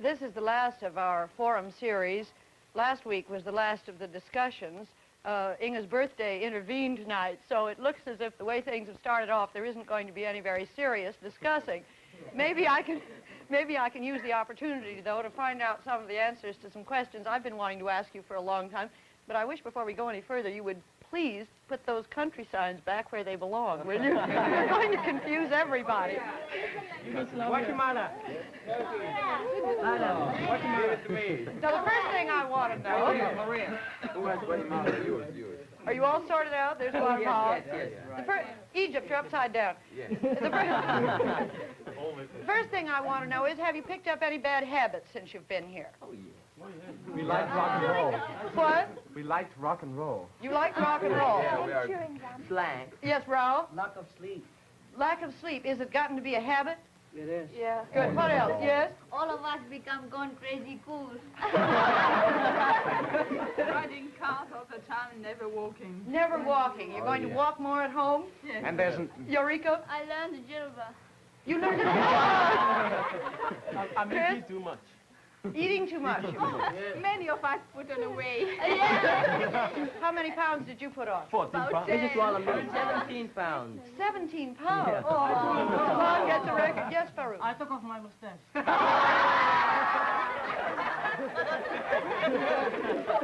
This is the last of our forum series. Last week was the last of the discussions. Inge's birthday intervened tonight, so it looks as if the way things have started off, there isn't going to be any very serious discussing. Maybe I can use the opportunity, though, to find out some of the answers to some questions I've been wanting to ask you for a long time. But I wish before we go any further, you would please put those country signs back where they belong, will you? You're going to confuse everybody. Guatemala. Guatemala to me. Now, the first thing I want to know... Maria. Who has Guatemala? You. Are you all sorted out? There's Guatemala. Yes. Egypt, you're upside down. Yes. The first thing I want to know is, have you picked up any bad habits since you've been here? Oh, yeah. We like rock and roll. What? We liked rock and roll. You like rock and roll? Yeah, we are. Slang. Yes, Raoul? Lack of sleep. Lack of sleep. Is it gotten to be a habit? It is. Yeah. Good. What else? Yes? All of us become gone crazy cool. Riding cars all the time, never walking. Never walking. You're going to walk more at home? Yes. And there's an... Eureka? I learned the jilba. You learned to I'm eating too much. Eating too much. Many of us put on away. How many pounds did you put on? 14 pounds. Mrs. Wallaman, 17 pounds. 17 pounds. Yeah. Oh, come on, get the record. Yes, Farouk. I took off my mustache.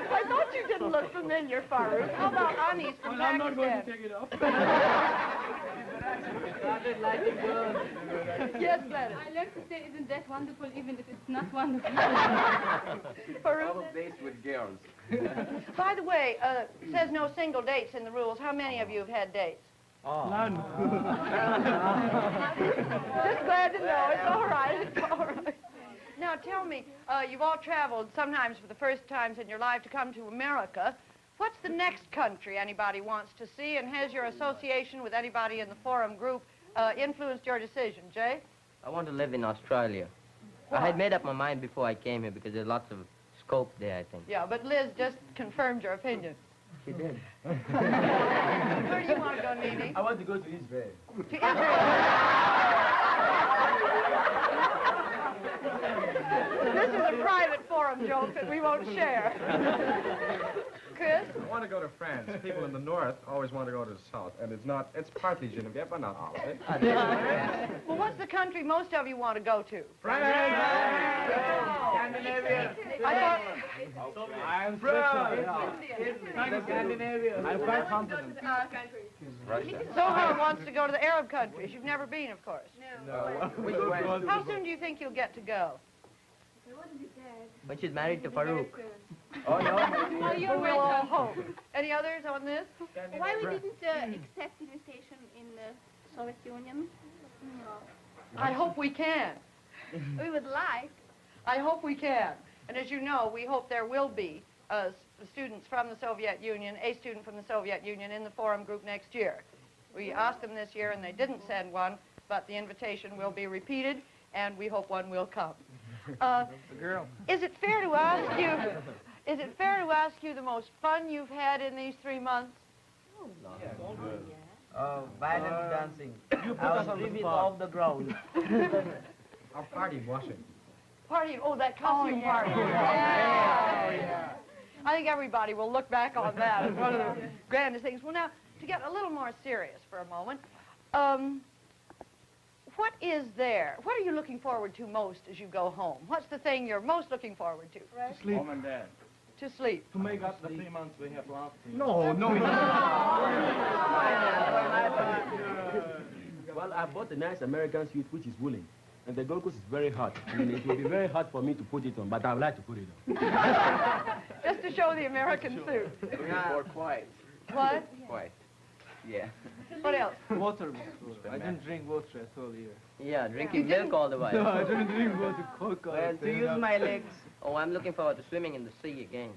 I thought you didn't look familiar, Farouk. How about Anis from Well, I'm not going to Pakistan? take it off. Started liking girls. Yes, Gladys. I learned to say, isn't that wonderful, even if it's not wonderful. Farouk. All based with girls. By the way, it says no single dates in the rules. How many of you have had dates? None. Just glad to know. It's all right. It's all right. Now, tell me, you've all traveled sometimes for the first times in your life to come to America. What's the next country anybody wants to see, and has your association with anybody in the forum group influenced your decision? Jay? I want to live in Australia. Why? I had made up my mind before I came here because there's lots of scope there, I think. Yeah, but Liz just confirmed your opinion. She did. Where do you want to go, Nene? I want to go to Israel. To Israel. This is a private forum joke that we won't share. Chris? I want to go to France. People in the north always want to go to the south, and it's partly Genevieve, but not all of it. Well, what's the country most of you want to go to? France! Scandinavia. I thought... I'm Scandinavia. I'm quite confident. Russia. Soha wants to go to the Arab countries. You've never been, of course. No. Which one? How soon do you think you'll get to go? When she's married to Farouk. Oh, no. Well, we'll all hope. Any others on this? Why we didn't accept invitation in the Soviet Union? I hope we can. We would like. I hope we can. And as you know, we hope there will be students from the Soviet Union, a student from the Soviet Union in the forum group next year. We asked them this year and they didn't send one, but the invitation will be repeated and we hope one will come. Is it fair to ask you, the most fun you've had in these 3 months? Violent dancing. You put us on the spot. off the ground. Our party washing. Party, that costume party. Yeah. I think everybody will look back on that as one of the grandest things. Well, now, to get a little more serious for a moment, what is there? What are you looking forward to most as you go home? What's the thing you're most looking forward to? Sleep. Mom and Dad. To sleep. To make up the 3 months we have lost. No. Well, I bought a nice American suit which is woolen. And the Gold Coast is very hot. And it will be very hard for me to put it on, but I would like to put it on. Just to show the American suit. Or quiet. What? Quiet. Yeah. What else? Water. I didn't drink water at all here. Yeah, drinking milk all the while. No, I didn't drink water. Coca. Well, to use my legs. Oh, I'm looking forward to swimming in the sea again.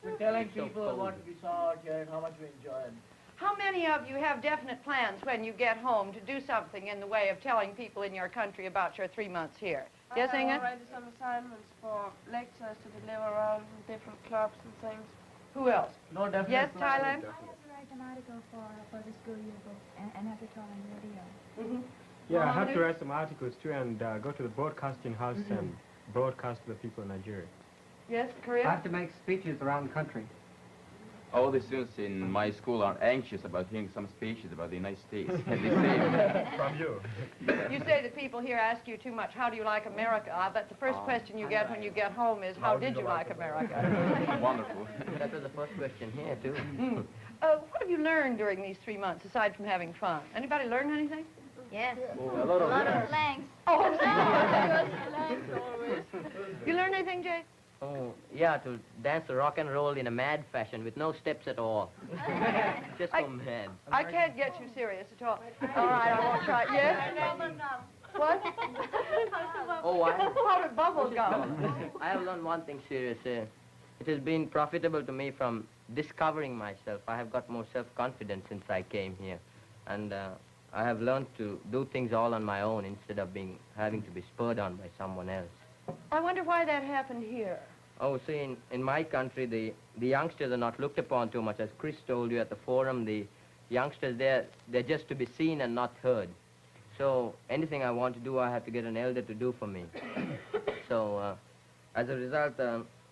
We're telling So people cold. what we saw out here and how much we enjoyed. How many of you have definite plans when you get home to do something in the way of telling people in your country about your 3 months here? Yes, Inge? I have already some assignments for lectures to deliver around in different clubs and things. Who else? No definite Yes, plan. Thailand? I have to write an article for the school yearbook and have to talk on radio. Mm-hmm. Yeah, I have to write some articles too and go to the broadcasting house and broadcast to the people in Nigeria. Yes, I Korea? have to make speeches around the country. All the students in my school are anxious about hearing some speeches about the United States. And they say, From you. You say that people here ask you too much, how do you like America? I bet the first question you get when you get home is, how did you like America? wonderful. That was the first question here, too. What have you learned during these 3 months, aside from having fun? Anybody learn anything? Yes. A lot of slangs. Oh, Slangs always. you learn anything, Jay? Oh, yeah, to dance the rock and roll in a mad fashion with no steps at all. Just so mad. I can't get you serious at all. All right, I won't try. Yes? What? Oh, How did bubble go? I have learned one thing serious. It has been profitable to me from discovering myself. I have got more self-confidence since I came here. And I have learned to do things all on my own instead of having to be spurred on by someone else. I wonder why that happened here. Oh, see, in my country, the youngsters are not looked upon too much. As Chris told you at the forum, the youngsters, they're just to be seen and not heard. So anything I want to do, I have to get an elder to do for me. So as a result,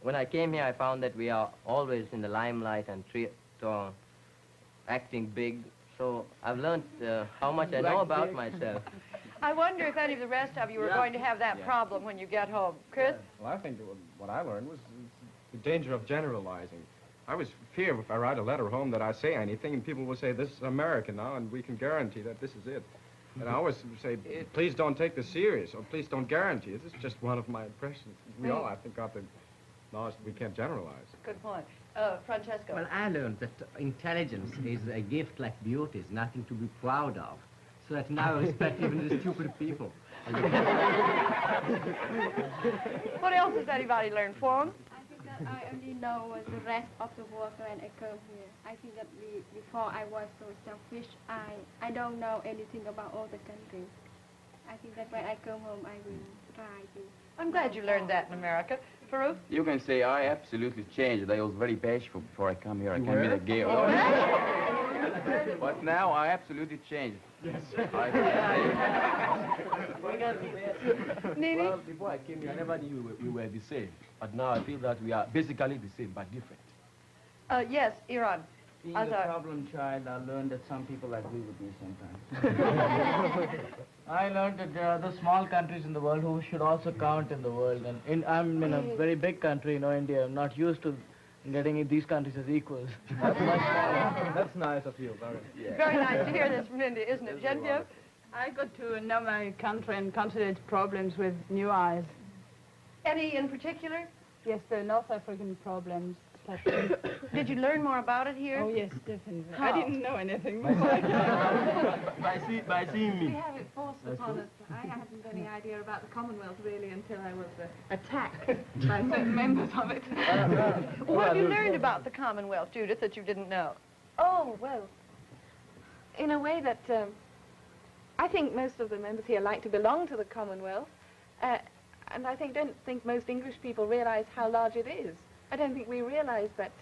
when I came here, I found that we are always in the limelight and acting big. So I've learned how much I know about myself. I wonder if any of the rest of you are going to have that problem when you get home. Chris? Well, I think that what I learned was the danger of generalizing. I was feared if I write a letter home that I say anything and people will say, this is America now and we can guarantee that this is it. And I always say, please don't take this serious or please don't guarantee it. This is just one of my impressions. We all, I think, got the knowledge that we can't generalize. Good point. Francesco? Well, I learned that intelligence is a gift like beauty, is nothing to be proud of. So that now I respect even the stupid people. What else has anybody learned, Fawn? I think that I only know the rest of the world when I come here. I think that before I was so selfish, I don't know anything about all the countries. I think that when I come home, I will try to... I'm glad you learned that in America. Farouk? You can say I absolutely changed. I was very bashful before I come here. I came with a gay. But now I absolutely changed. Yes. Nini? Well, before I came here, I never knew we were the same. But now I feel that we are basically the same, but different. Yes, Iran. Being a problem child, I learned that some people agree with me sometimes. I learned that there are other small countries in the world who should also count in the world. And I'm in a very big country, India. I'm not used to getting these countries as equals. That's nice of you, very. Very nice to hear this from India, isn't it? Genevieve? I got to know my country and consider its problems with new eyes. Any in particular? Yes, the North African problems. especially. Did you learn more about it here? Oh, yes, definitely. How? I didn't know anything. By seeing me. We have it forced upon us. I hadn't any idea about the Commonwealth really until I was attacked by certain members of it. What have you learned about the Commonwealth, Judith, that you didn't know? Oh, well, in a way that I think most of the members here like to belong to the Commonwealth, and I don't think most English people realize how large it is. I don't think we realize that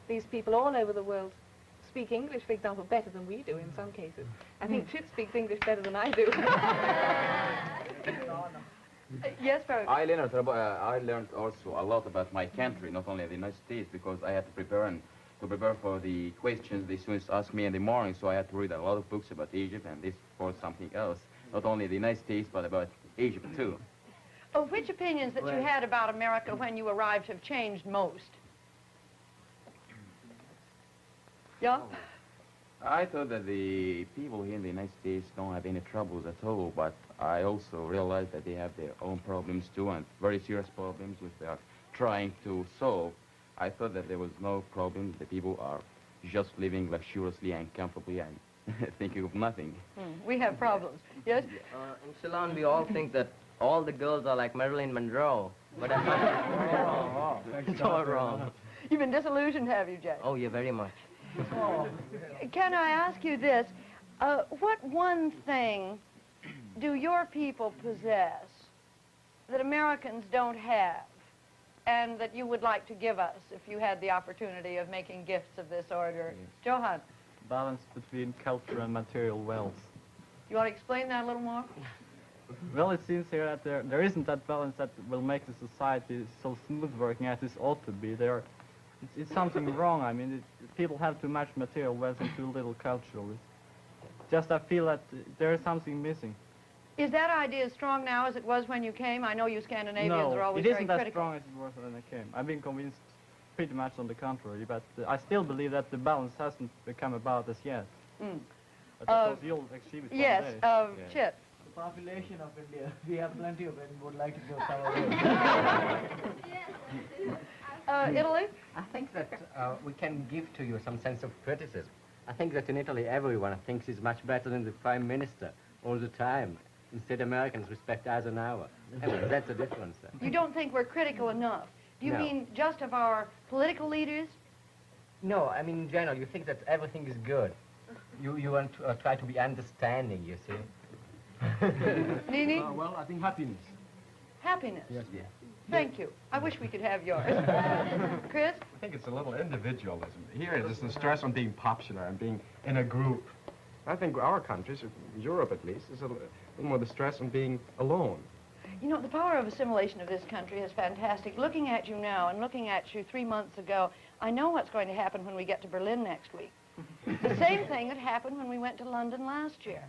these people all over the world speak English, for example, better than we do in some cases. I think Chip speaks English better than I do. Yes, Barry. I learned also a lot about my country, not only the United States, because I had to prepare for the questions the students asked me in the morning, so I had to read a lot of books about Egypt and this for something else, not only the United States, but about Egypt too. Oh, which opinions that you had about America when you arrived have changed most? Yeah? I thought that the people here in the United States don't have any troubles at all, but I also realized that they have their own problems too, and very serious problems which they are trying to solve. I thought that there was no problem. The people are just living luxuriously and comfortably and thinking of nothing. We have problems. Yes? In Ceylon, we all think that all the girls are like Marilyn Monroe, but that's wrong. It's all wrong. You've been disillusioned, have you, Jay? Oh, yeah, very much. Can I ask you this? What one thing do your people possess that Americans don't have and that you would like to give us if you had the opportunity of making gifts of this order? Johan? Balance between culture and material wealth. You want to explain that a little more? Well, it seems here that there isn't that balance that will make the society so smooth working as it ought to be. It's something wrong. I mean, people have too much material wealth and too little cultural. Just I feel that there is something missing. Is that idea as strong now as it was when you came? I know you Scandinavians are always it very isn't that critical. strong as it was when I came. I've been convinced pretty much on the contrary, but I still believe that the balance hasn't become about as yet. Mm. But of course you'll achieve it Yes, one day. Chip. The population of India, we have plenty of it and would like to go somewhere else. Italy? I think that we can give to you some sense of criticism. I think that in Italy everyone thinks he's much better than the Prime Minister all the time. Instead, Americans respect Eisenhower. Anyway, that's the difference there. You don't think we're critical enough? Do you No. mean just of our political leaders? No, I mean in general, you think that everything is good. You want to try to be understanding, you see. Nini? Well, I think happiness. Happiness. Yes, yeah. Thank you. I wish we could have yours. Chris? I think it's a little individualism. Here it's just the stress on being popular and being in a group. I think our countries, Europe at least, is a little more the stress on being alone. You know, the power of assimilation of this country is fantastic. Looking at you now and looking at you 3 months ago, I know what's going to happen when we get to Berlin next week. The same thing that happened when we went to London last year.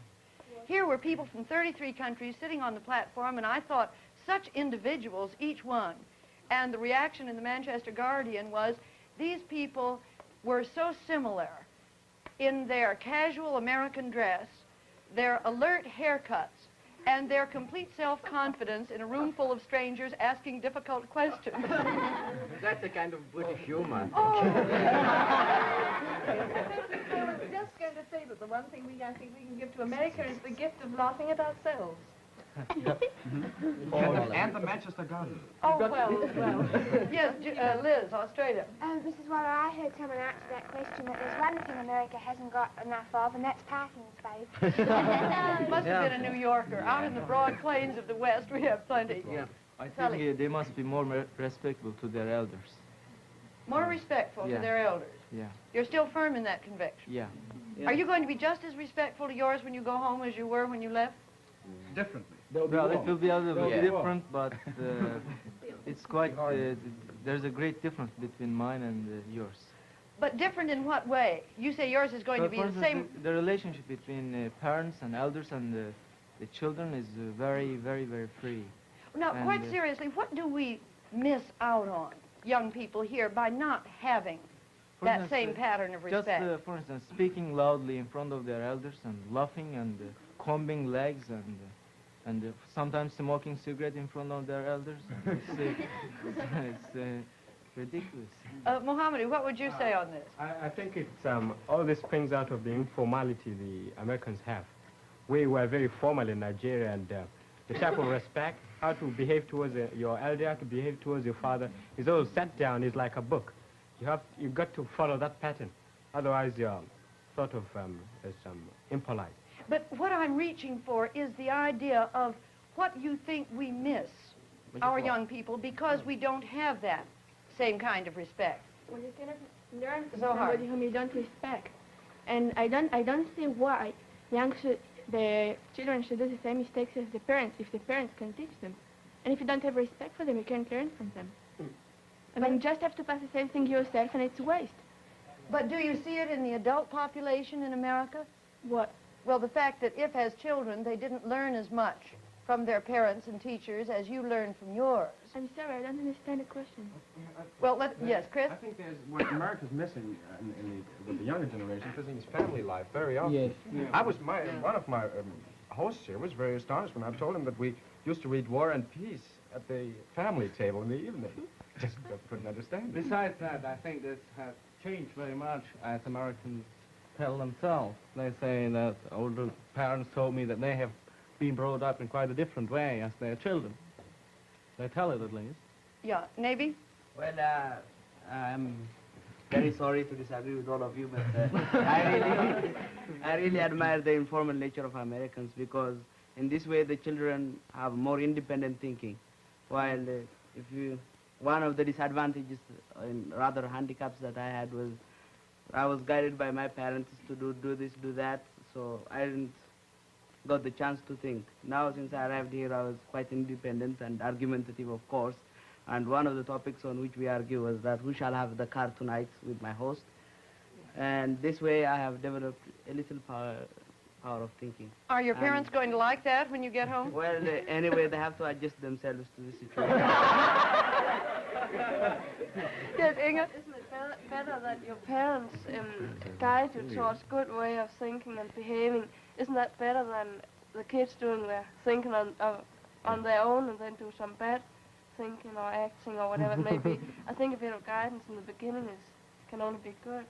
Here were people from 33 countries sitting on the platform, and I thought such individuals, each one. And the reaction in the Manchester Guardian was, these people were so similar in their casual American dress, their alert haircuts, and their complete self-confidence in a room full of strangers asking difficult questions. That's a kind of British humor. I was just going to say that the one thing I think we can give to America is the gift of laughing at ourselves. And the Manchester Guardian. Oh, well. Yes, Liz, Australia. Mrs. Waller, I heard someone answer that question that there's one thing America hasn't got enough of, and that's parking space. Must have been a New Yorker. Out in the broad plains of the West, we have plenty. Yeah. I Sally. think they must be more respectful to their elders. More respectful to Yeah. their elders. Yeah. You're still firm in that conviction. Yeah. Are you going to be just as respectful to yours when you go home as you were when you left? Differently. Well, it will be a little Yeah. bit different, but it's quite, there's a great difference between mine and yours. But different in what way? You say yours is going So to be for the instance, same... the relationship between parents and elders and the children is very, very, very free. Now, And, quite seriously, what do we miss out on, young people here, by not having For that instance, same pattern of respect? Just, for instance, speaking loudly in front of their elders and laughing and combing legs and sometimes smoking cigarette in front of their elders. It's ridiculous. Mohammed, what would you say on this? I think it's all this springs out of the informality the Americans have. We were very formal in Nigeria, and the type of respect, how to behave towards your elder, how to behave towards your father, is all set down. It's like a book. You've got to follow that pattern. Otherwise, you're sort of impolite. But what I'm reaching for is the idea of what you think we miss, our young people, because we don't have that same kind of respect. Well, you cannot learn from So hard. somebody whom you don't respect. And I don't see why the children should do the same mistakes as the parents if the parents can teach them. And if you don't have respect for them, you can't learn from them. I mean, you just have to pass the same thing yourself, and it's waste. But do you see it in the adult population in America? What? Well, the fact that if, as children, they didn't learn as much from their parents and teachers as you learned from yours. I'm sorry, I don't understand the question. Well, yes, Chris? I think there's what America's missing with the younger generation, missing is family life very often. Yes. One of my hosts here was very astonished when I told him that we used to read War and Peace at the family table in the evening. Just couldn't understand it. Besides that, I think this has changed very much as Americans tell themselves. They say that older parents told me that they have been brought up in quite a different way as their children. They tell it at least. Yeah, Navy? Well, I'm very sorry to disagree with all of you, but I really admire the informal nature of Americans, because in this way the children have more independent thinking. While one of the disadvantages and rather handicaps that I had was I was guided by my parents to do this, do that, so I didn't got the chance to think. Now, since I arrived here, I was quite independent and argumentative, of course. And one of the topics on which we argue was that who shall have the car tonight with my host. And this way, I have developed a little power of thinking. Are your parents going to like that when you get home? Well, anyway, they have to adjust themselves to the situation. Yes, Inge? Isn't it better that your parents guide you towards good way of thinking and behaving? Isn't that better than the kids doing their thinking on their own and then do some bad thinking or acting or whatever it may be? I think a bit of guidance in the beginning can only be good.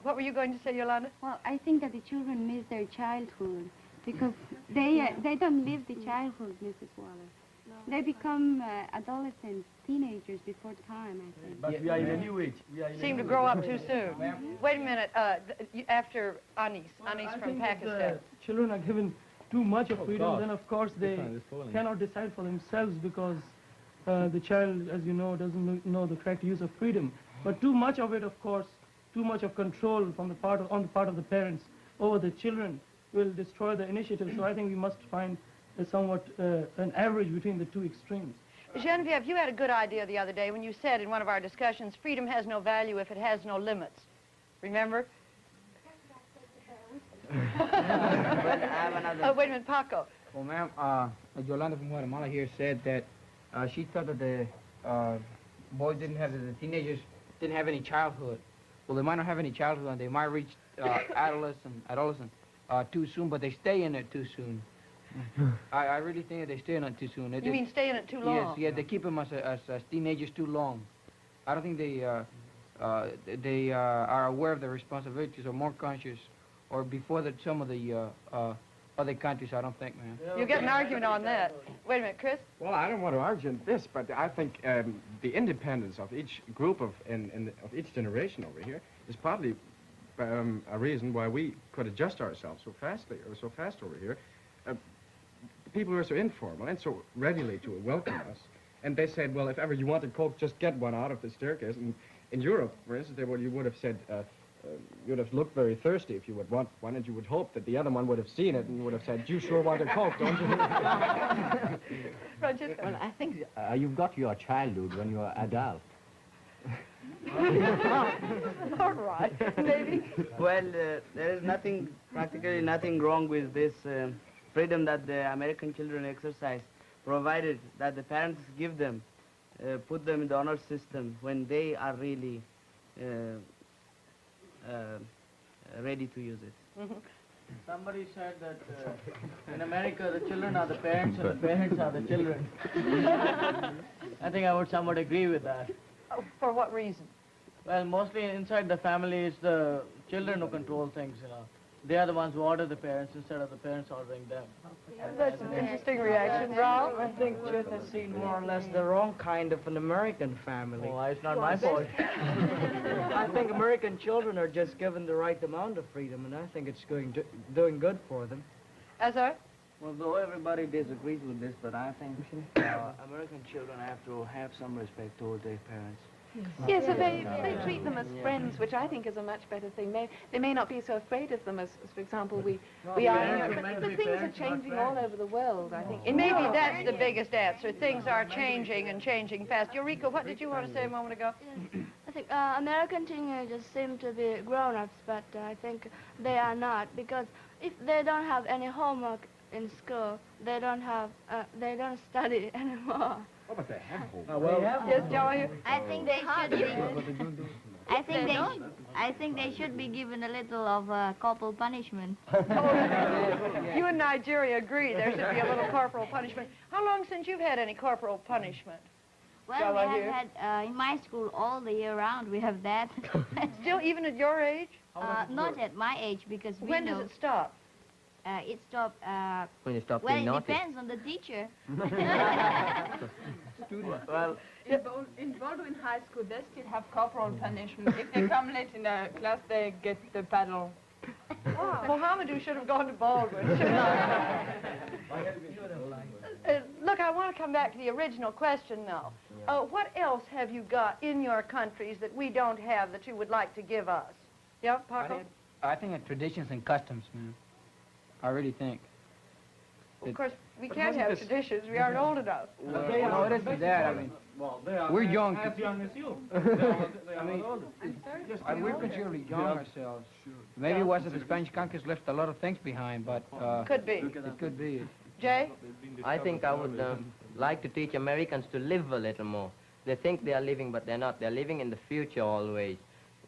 What were you going to say, Yolanda? Well, I think that the children miss their childhood because they don't live the childhood, Mrs. Waller. No. They become adolescents, teenagers before time, I think. But we are in a new age. Seem to grow up too soon. Wait a minute. After Anis from If Pakistan. the children are given too much of freedom, course. then of course they cannot decide for themselves because the child, as you know, doesn't know the correct use of freedom. But too much of it, of course, too much of control on the part of the parents over the children will destroy the initiative. So I think we must find somewhat an average between the two extremes. Genevieve, you had a good idea the other day when you said in one of our discussions, freedom has no value if it has no limits. Remember? Oh, wait a minute, Paco. Well, ma'am, Yolanda from Guatemala here said that she thought that the boys the teenagers didn't have any childhood. Well, they might not have any childhood, and they might reach adolescence too soon, but they stay in it too soon. I really think that they stay in it too soon. You mean stay in it too long? Yes, yeah, they keep them as teenagers too long. I don't think they are aware of their responsibilities or more conscious, or before some of the other countries. I don't think, man. You'll get an argument on that. Wait a minute, Chris. Well, I don't want to argue on this, but I think the independence of each group of each generation over here is partly a reason why we could adjust ourselves so fast over here. People were so informal and so readily to welcome us, and they said, well, if ever you want a Coke, just get one out of the staircase. And in Europe, for instance, you would have said. You would have looked very thirsty if you would want one, and you would hope that the other one would have seen it and you would have said, you sure want a Coke, don't you? Well, I think you've got your childhood when you're adult. All right, maybe. Well, there is practically nothing wrong with this freedom that the American children exercise, provided that the parents give them, put them in the honor system when they are really ready to use it. Somebody said that in America the children are the parents and the parents are the children. I think I would somewhat agree with that. Oh, for what reason? Well, mostly inside the family it's the children who control things, you know. They are the ones who order the parents instead of the parents ordering them. That's an interesting reaction, Ralph. I think Judith has seen more or less the wrong kind of an American family. Well, it's not my fault. I think American children are just given the right amount of freedom, and I think it's doing good for them. Azar? Well, though everybody disagrees with this, but I think American children have to have some respect toward their parents. Yes, so they treat them as friends, which I think is a much better thing. They may not be so afraid of them as for example, we are here. But things are changing all over the world, I think. And maybe that's the biggest answer. Things are changing and changing fast. Eureka, what did you want to say a moment ago? I think American teenagers seem to be grown-ups, but I think they are not, because if they don't have any homework in school, they don't study anymore. Oh, but they have hope. Yes, Joey? I think they should be. I think they should be given a little of corporal punishment. You in Nigeria agree there should be a little corporal punishment. How long since you've had any corporal punishment? Well, we have had, in my school, all the year round, we have that. Still, even at your age? Not at my age, because we When know... does it stop? It stopped, When you stop well, being it naughty. depends on the teacher. Well, In Baldwin High School, they still have corporal punishment. If they come late in the class, they get the paddle. Mohamedou should have gone to Baldwin. Look, I want to come back to the original question now. What else have you got in your countries that we don't have that you would like to give us? Yeah, Paco? I think traditions and customs, man. I really think. Of course, we can't have traditions. We aren't old enough. No, it isn't that. I mean, we're young. As young as you. I mean, we're considerably young ourselves. Maybe it was that the Spanish conquest left a lot of things behind, but... Could be. It could be. Jay? I think I would like to teach Americans to live a little more. They think they are living, but they're not. They're living in the future always.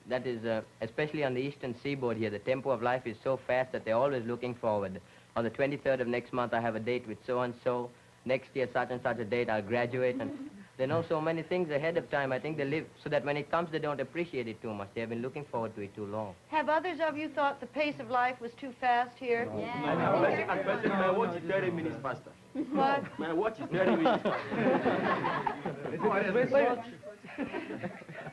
That is, especially on the eastern seaboard here, the tempo of life is so fast that they're always looking forward. On the 23rd of next month, I have a date with so-and-so. Next year, such and such a date, I'll graduate. And they know so many things ahead of time. I think they live so that when it comes, they don't appreciate it too much. They have been looking forward to it too long. Have others of you thought the pace of life was too fast here? And my watch is 30 minutes faster. What? My watch is 30 minutes faster.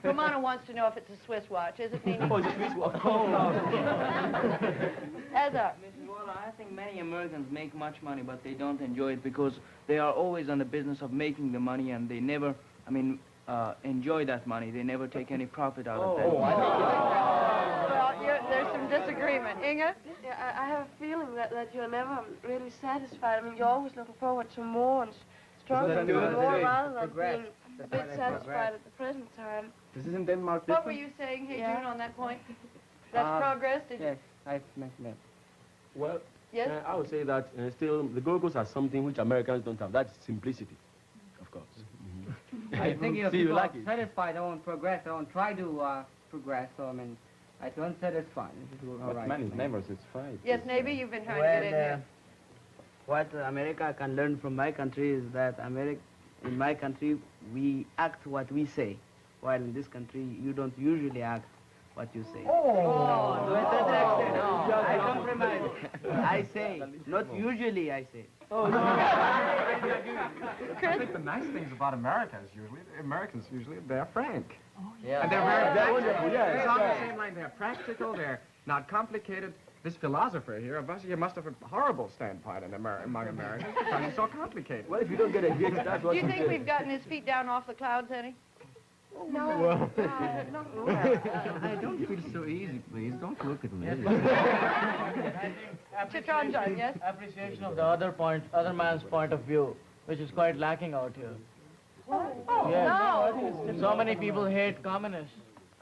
Romano wants to know if it's a Swiss watch. Is it, Nini? Oh, it's a Swiss watch. Ezra. Mrs. Waller, I think many Americans make much money, but they don't enjoy it because they are always on the business of making the money, and they never, enjoy that money. They never take any profit out of that. Well, there's some disagreement. Inge? Yeah, I have a feeling that you're never really satisfied. I mean, you're always looking forward to more and stronger and more rather than being a bit satisfied at the present time. This is in Denmark. What were you saying, hey, June, on that point? That's progress? Did Yes, I mentioned that. Well, Yes? I would say that still the Go-Go's are something which Americans don't have. That's simplicity, of course. I think if See, you people like are it. satisfied, they won't progress, they won't try to progress, so I mean, I don't satisfy. All right. Man is never satisfied. Yes, Navy, you've been trying to get in here. What America can learn from my country is that in my country, we act what we say, while in this country, you don't usually act what you say. I compromise. I say, not usually I say. I think the nice things about Americans usually, they're frank. Yeah. And they're very wonderful, yeah, It's on the yeah. same line. They're practical. They're not complicated. This philosopher here, he must have a horrible standpoint among Americans because he's so complicated. Well, if you don't get a hit, that's Do what you think we've gotten his feet down off the clouds any? No, I don't feel so easy, please. Don't look at me. Chitranjan, yes? Appreciation of the other man's point of view, which is quite lacking out here. Yes. So many people hate communists.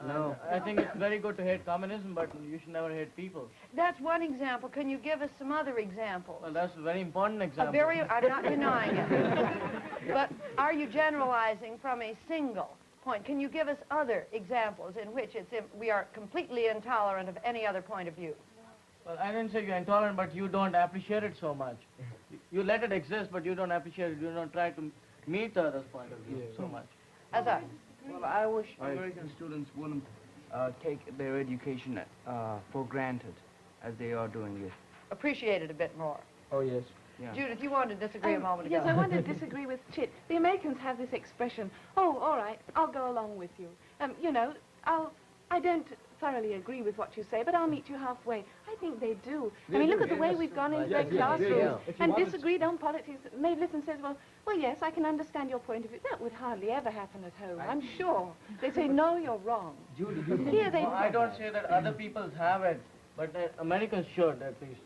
No. I think it's very good to hate communism, but you should never hate people. That's one example. Can you give us some other examples? Well, that's a very important example. I'm not denying it. But are you generalizing from a single point? Can you give us other examples in which we are completely intolerant of any other point of view? Well, I didn't say you're intolerant, but you don't appreciate it so much. You let it exist, but you don't appreciate it. You don't try to meet the other's point of view so much. Azar. Well, I wish American students wouldn't take their education for granted as they are doing it. Appreciate it a bit more. Oh, yes. Yeah. Judith, you wanted to disagree a moment ago. Yes, I want to disagree with Chit. The Americans have this expression, oh, all right, I'll go along with you. I don't thoroughly agree with what you say, but I'll meet you halfway. I think they do. I mean, look at the way we've gone into their classrooms and disagreed on politics. Mavis says, well, yes, I can understand your point of view. That would hardly ever happen at home, I'm sure. They say, no, you're wrong. Here they... No, I don't say that other people have it, but Americans should, at least.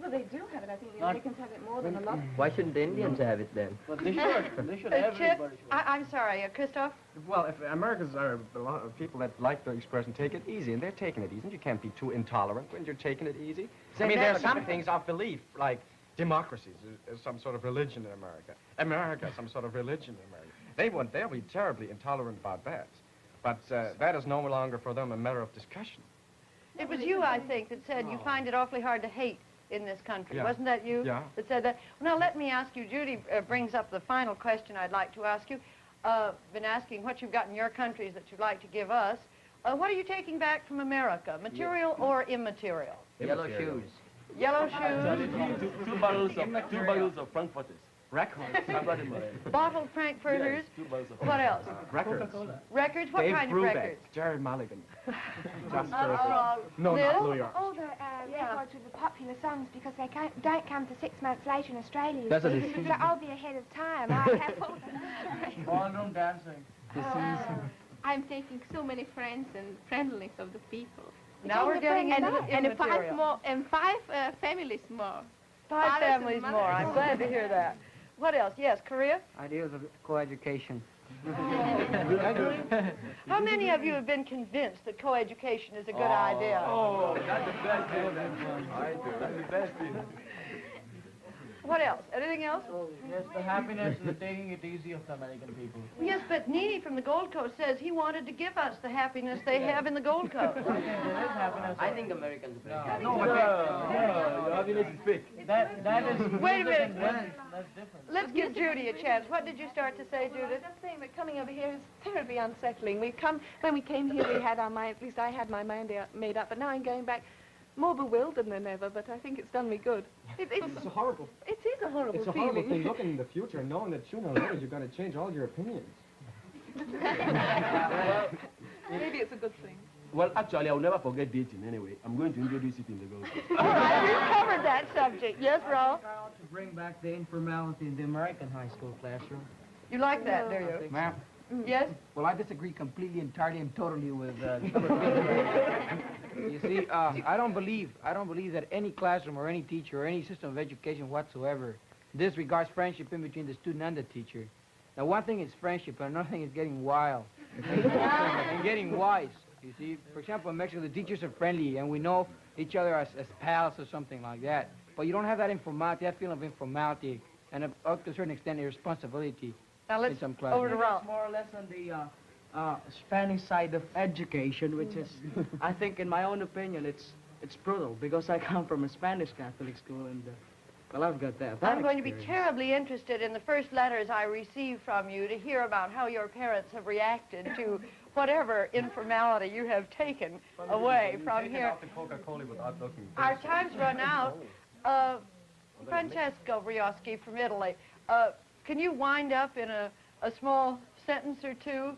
Well, they do have it. I think the Americans have it more than a lot. Why shouldn't the Indians have it then? But they should. They should. Chip, Everybody should. I'm sorry, Christoph? Well, if Americans are a lot of people that like the expression "take it easy," and they're taking it easy. You can't be too intolerant when you're taking it easy. I mean, there are some things of belief, like democracy is some sort of religion in America. America, some sort of religion in America. They'll be terribly intolerant about that. But that is no longer for them a matter of discussion. It was you, I think, that said you find it awfully hard to hate in this country. Yeah. Wasn't that you Yeah. that said that? Well, now, let me ask you, Judy brings up the final question I'd like to ask you. Been asking what you've got in your countries that you'd like to give us. What are you taking back from America, material or immaterial? Yellow shoes. Yellow shoes, Two bottles of Frankfurters. Records. bottled Frankfurters. What else? Records. Records? What Dave kind of Brubeck, records? Jerry Mulligan. Just No, Liz? not Louis All the records with the popular songs because they don't come to 6 months later in Australia. That's so what it is. I'll be ahead of time. I have all the... Ballroom dancing. I'm taking so many friends and friendliness of the people. Now we're getting into the and immaterial. five families more. 5 families more. I'm glad to hear that. What else? Yes, Korea? Ideas of coeducation. How many of you have been convinced that coeducation is a good idea? Oh, that's the best thing. That's the best thing. What else? Anything else? Yes, the happiness and the taking it easy of the American people. Yes, but Nini from the Gold Coast says he wanted to give us the happiness they have in the Gold Coast. I think Americans are very happy. Your happiness is fake. That is... Wait a minute. That's different. Let's give Judy a chance. What did you start to say, Well, I was Judith? just saying that coming over here is terribly unsettling. When we came here, we had our mind, at least I had my mind made up, but now I'm going back more bewildered than ever, but I think it's done me good. It's a horrible. It is a horrible It's a feeling. horrible thing looking in the future and knowing that sooner or later you're going to change all your opinions. Maybe it's a good thing. Well, actually, I'll never forget dating anyway. I'm going to introduce it in the Gold Coast. All right, we've covered that subject. Yes, Raul? To bring back the informality in the American high school classroom. You like that, do you? Ma'am? Yes? Well, I disagree completely, entirely, and totally with. You see, I don't believe that any classroom or any teacher or any system of education whatsoever disregards friendship in between the student and the teacher. Now, one thing is friendship, and another thing is getting wild and getting wise. You see, for example, in Mexico, the teachers are friendly, and we know each other as pals or something like that. But you don't have that informality, that feeling of informality, and up to a certain extent, irresponsibility. Now let's in some over to Raul. It's more or less on the Spanish side of education, which is, I think, in my own opinion, it's brutal because I come from a Spanish Catholic school, and well, I've got that. I'm going to be terribly interested in the first letters I receive from you to hear about how your parents have reacted to whatever informality you have taken away from here. Out the Coca-Cola without looking. Our time's run out. Francesco Brioschi from Italy, can you wind up in a small sentence or two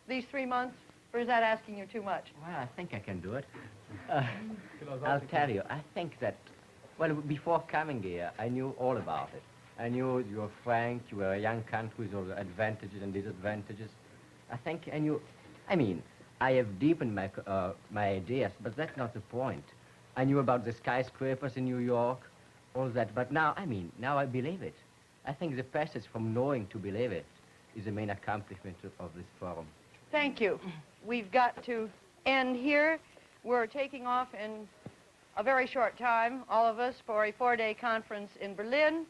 these 3 months, or is that asking you too much? Well, I think I can do it. I'll tell you, I think that, well, before coming here, I knew all about it. I knew you were frank, you were a young country with all the advantages and disadvantages. I think I knew, I mean, I have deepened my ideas, but that's not the point. I knew about the skyscrapers in New York, all that, but now, now I believe it. I think the passage from knowing to believe it is the main accomplishment of this forum. Thank you. We've got to end here. We're taking off in a very short time, all of us, for a 4-day conference in Berlin.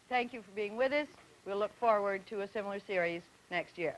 Thank you for being with us. We'll look forward to a similar series next year.